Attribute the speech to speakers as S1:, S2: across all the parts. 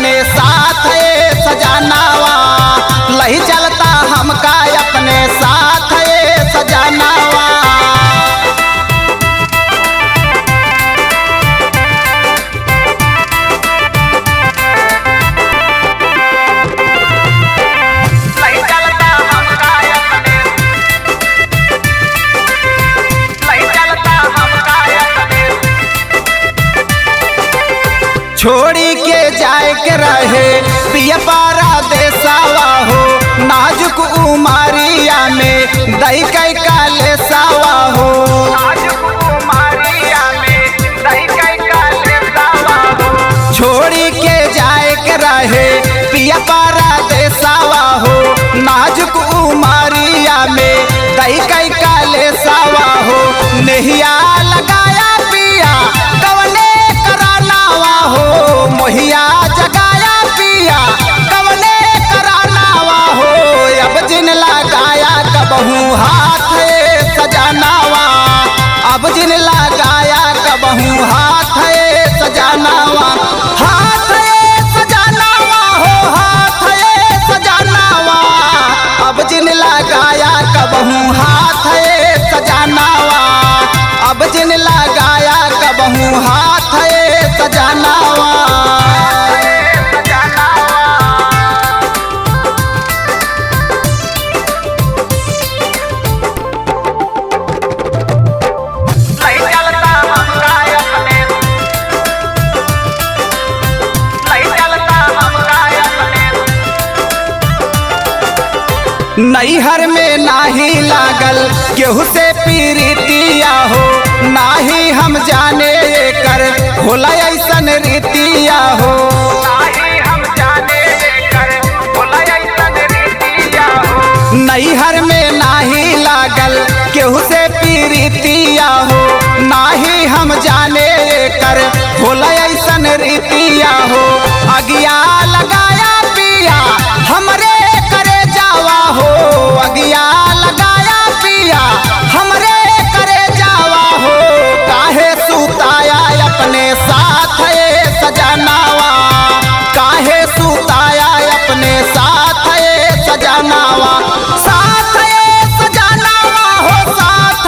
S1: अपने साथ सजानावा, लही चलता हमका अपने साथ सजानावा। छोड़ी के जाए के रहे पिया पारा देसावा हो, नाजुक उमारिया में दही कई काले सावा हो। छोड़ी के जाए के रहे पिया पारा देसावा हो, नाजुक उमारिया में दही कई काले सावा हो। नहिया लगाया पिया कवने करानावा हो, मोहिया जगाया पिया कवने करानावा हो। अब जिन लगाया कबहू हाथ सजानावा, अब जिन लगाया कबहू हाथ सजानावा। हाथ सजानावा हो, हाथ सजानावा, अब जिन लगाया कबहू हाथ सजानावा, अब जिन लगाया कबहू हाथ सजानावा। नैहर में नाही लागल केहू से पीरितिया हो, नाही हम जाने कर होला ऐसन रीतिया हो। नैहर में नाही लागल केहू से पीरितिया हो, नाही हम जाने कर होला ऐसन रीतिया हो। अगिया लगाया पिया हमरे करे जावा हो, अगिया लगाया पिया हमरे करे जावा हो। काहे सुताया अपने साथ सजानावा, काहे सुताया अपने साथ सजानावा। साथ सजानावा हो, साथ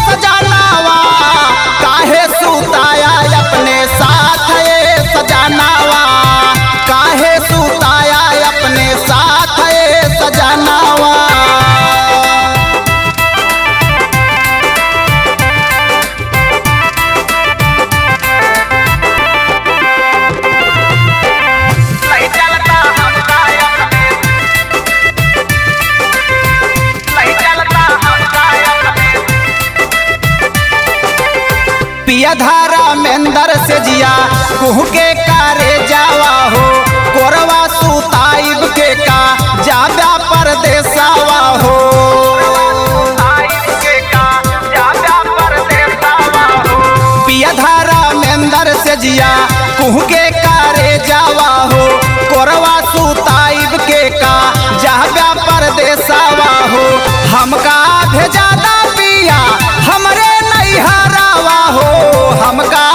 S1: सजानावा, काहे सुताया अपने साथ सजानावा, काहे सुताया अपने साथ सजानावा। पिया धारा मेंदर से जिया कुह के कारे जावा हो, कोरवा सुताइब के का जाब्या परदेसावा हो। पिया धारा मेंदर से जिया कुह के कारे जावा हो, कोरवा सुताइब के का जाब्या परदेसावा हो। हमका भेजादा पिया हमरे नैहरावा हो, हमका